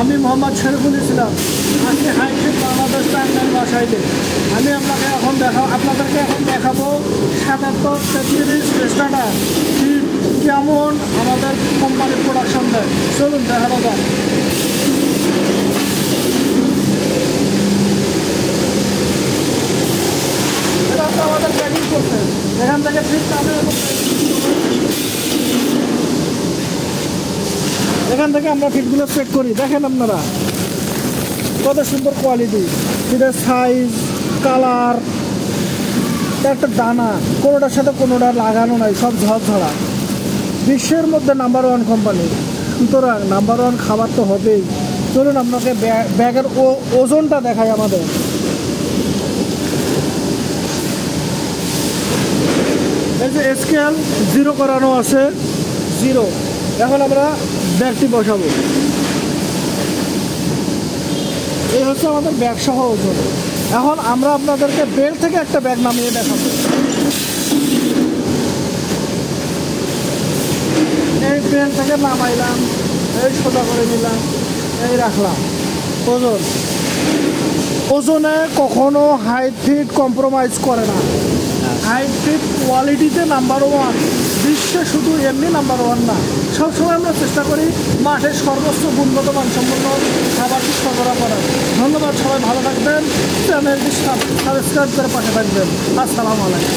আমি মোহাম্মদ শরীফুল ইসলাম, আজকে হাইটেক বাংলাদেশ টাঙ্গাইল বাসাইলে আমি আপনাদেরকে এখন দেখাবো 77-33 স্টার্টার ফিট কেমন আমাদের কোম্পানির প্রোডাকশন দেয়। চলুন দেখানো যাক। এটা তো আমাদের প্যাকিং করছে, এখান থেকে ফিট এখান থেকে আমরা ফিটগুলো চেক করি। দেখেন আপনারা কত সুন্দর কোয়ালিটি, ফিটের সাইজ, কালার, একটা দানা কোনোটার সাথে কোনোটা লাগানো নাই, সব ঝরঝরা। বিশ্বের মধ্যে নাম্বার 1 কোম্পানি, সুতরাং নাম্বার 1 খাবার তো হবেই। চলুন আপনাকে ব্যাগের ওজনটা দেখাই আমাদের। এই যে স্কেল 0 করানো আছে, 0। এখন আমরা ব্যাগটি বসাবো। এই হচ্ছে আমাদের ব্যাগ সহ ওজন। এখন আমরা আপনাদেরকে বেল্ট থেকে একটা ব্যাগ নামিয়ে দেখাবো। এই বেল্ট থেকে নামাইলাম, এই সোজা করে নিলাম, এই রাখলাম। ওজনে কখনো হাইট ফিট কম্প্রোমাইজ করে না। হাইট ফিট কোয়ালিটিতে নাম্বার 1, বিশ্বে শুধু এমনি নাম্বার 1 না, সবসময় আমরা চেষ্টা করি মাঠের সর্বোচ্চ উন্নত মানসম্পন্ন খাবারটি সরবরাহ করার। ধন্যবাদ, সবাই ভালো থাকবেন, চ্যানেলটি সাবস্ক্রাইব করে পাশে থাকবেন। আসসালামু আলাইকুম।